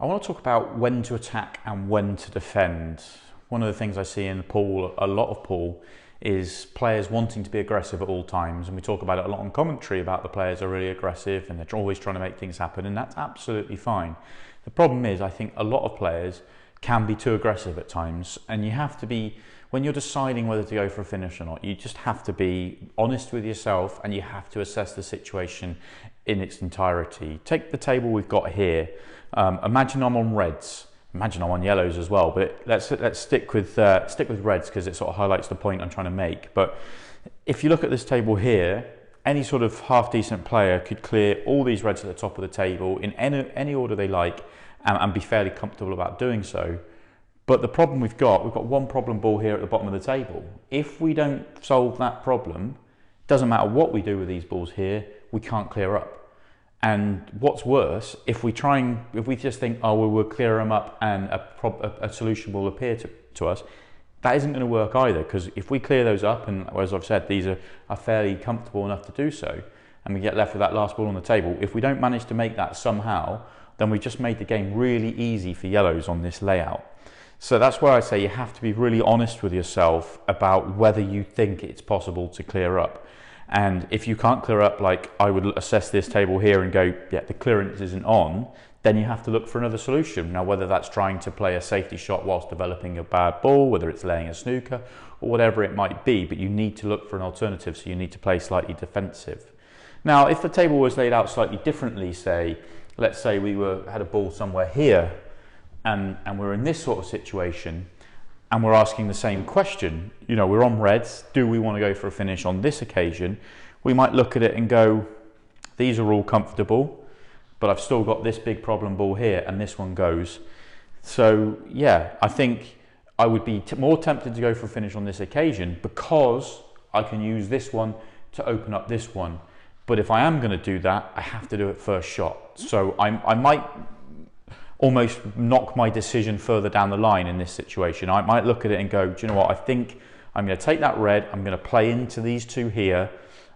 I want to talk about when to attack and when to defend. One of the things I see in the pool, a lot of pool, is players wanting to be aggressive at all times, and we talk about it a lot on commentary about the players are really aggressive and they're always trying to make things happen, and that's absolutely fine. The problem is I think a lot of players can be too aggressive at times, and you have to be, when you're deciding whether to go for a finish or not, you just have to be honest with yourself and you have to assess the situation in its entirety. Take the table we've got here. Imagine I'm on reds. Imagine I'm on yellows as well, but let's stick with reds because it sort of highlights the point I'm trying to make. But if you look at this table here, any sort of half decent player could clear all these reds at the top of the table in any order they like and be fairly comfortable about doing so. But the problem we've got one problem ball here at the bottom of the table. If we don't solve that problem, it doesn't matter what we do with these balls here, we can't clear up. And what's worse, if we just think, oh, well, we'll clear them up and a solution will appear to us, that isn't going to work either, because if we clear those up, and as I've said, these are fairly comfortable enough to do so, and we get left with that last ball on the table, if we don't manage to make that somehow, then we've just made the game really easy for yellows on this layout. So that's where I say you have to be really honest with yourself about whether you think it's possible to clear up. And if you can't clear up, like I would assess this table here and go, yeah, the clearance isn't on, then you have to look for another solution. Now, whether that's trying to play a safety shot whilst developing a bad ball, whether it's laying a snooker, or whatever it might be, but you need to look for an alternative, so you need to play slightly defensive. Now, if the table was laid out slightly differently, say, let's say we had a ball somewhere here, and we're in this sort of situation, and we're asking the same question, you know, we're on reds, do we want to go for a finish on this occasion? We might look at it and go, these are all comfortable, but I've still got this big problem ball here, and this one goes. So yeah, I think I would be more tempted to go for a finish on this occasion because I can use this one to open up this one. But if I am going to do that, I have to do it first shot. So I might almost knock my decision further down the line in this situation. I might look at it and go, do you know what, I think I'm going to take that red, I'm going to play into these two here,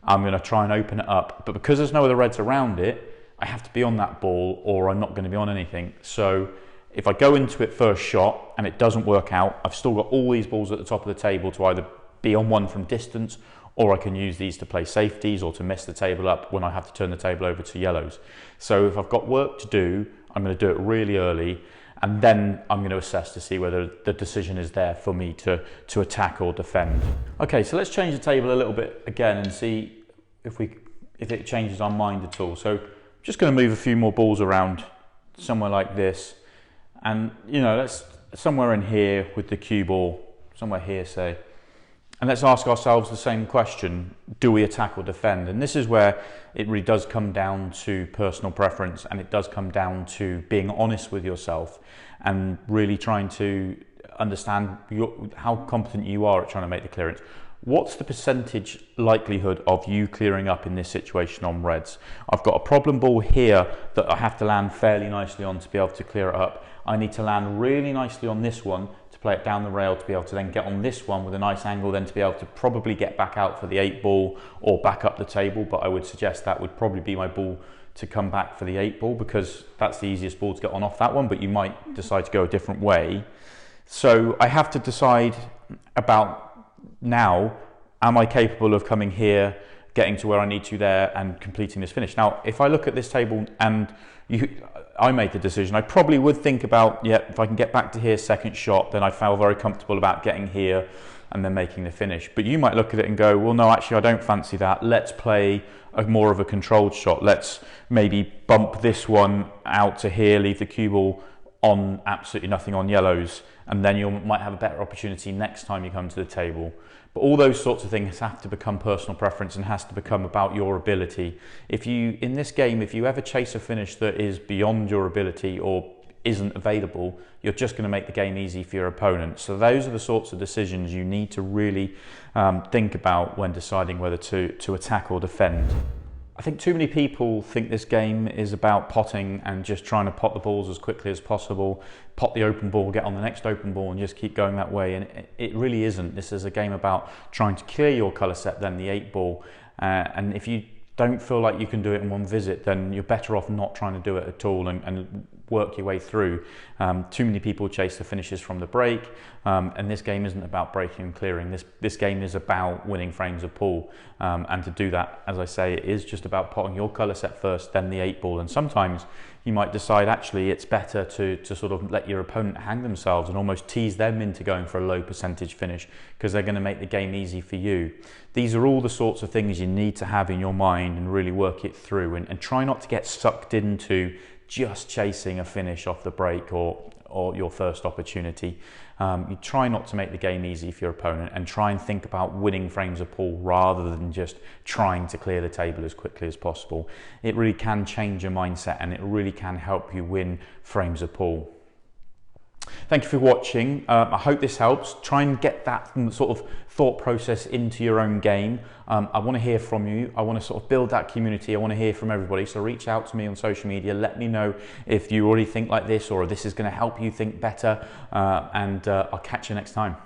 I'm going to try and open it up, but because there's no other reds around it, I have to be on that ball or I'm not going to be on anything. So if I go into it first shot and it doesn't work out, I've still got all these balls at the top of the table to either be on one from distance, or I can use these to play safeties or to mess the table up when I have to turn the table over to yellows. So if I've got work to do, I'm going to do it really early, and then I'm going to assess to see whether the decision is there for me to attack or defend. Okay, so let's change the table a little bit again and see if it changes our mind at all. So I'm just going to move a few more balls around somewhere like this, and you know, let's somewhere in here with the cue ball, somewhere here say, and let's ask ourselves the same question, do we attack or defend? And this is where it really does come down to personal preference, and it does come down to being honest with yourself and really trying to understand how competent you are at trying to make the clearance. What's the percentage likelihood of you clearing up in this situation on reds? I've got a problem ball here that I have to land fairly nicely on to be able to clear it up. I need to land really nicely on this one to play it down the rail to be able to then get on this one with a nice angle, then to be able to probably get back out for the 8 ball or back up the table, but I would suggest that would probably be my ball to come back for the 8 ball because that's the easiest ball to get on off that one, but you might decide to go a different way. So I have to decide about now, am I capable of coming here, getting to where I need to there and completing this finish? Now, if I look at this table and I made the decision, I probably would think about, yeah, if I can get back to here second shot, then I feel very comfortable about getting here and then making the finish. But you might look at it and go, well, no, actually, I don't fancy that. Let's play more of a controlled shot. Let's maybe bump this one out to here, leave the cue ball on absolutely nothing on yellows, and then you might have a better opportunity next time you come to the table. But all those sorts of things have to become personal preference and has to become about your ability. If you, in this game, if you ever chase a finish that is beyond your ability or isn't available, you're just going to make the game easy for your opponent. So those are the sorts of decisions you need to really think about when deciding whether to attack or defend. I think too many people think this game is about potting and just trying to pot the balls as quickly as possible, pot the open ball, get on the next open ball and just keep going that way, and it really isn't. This is a game about trying to clear your colour set, then the 8 ball, and if you don't feel like you can do it in one visit, then you're better off not trying to do it at all and work your way through. Too many people chase the finishes from the break, and this game isn't about breaking and clearing. This game is about winning frames of pool, and to do that, as I say, it is just about potting your colour set first, then the 8-ball, and sometimes you might decide actually it's better to sort of let your opponent hang themselves and almost tease them into going for a low percentage finish, because they're going to make the game easy for you. These are all the sorts of things you need to have in your mind and really work it through, and try not to get sucked into just chasing a finish off the break or your first opportunity. You try not to make the game easy for your opponent, and try and think about winning frames of pool rather than just trying to clear the table as quickly as possible. It really can change your mindset, and it really can help you win frames of pool. Thank you for watching. I hope this helps. Try and get that sort of thought process into your own game. I want to hear from you. I want to sort of build that community. I want to hear from everybody. So reach out to me on social media. Let me know if you already think like this, or this is going to help you think better. And I'll catch you next time.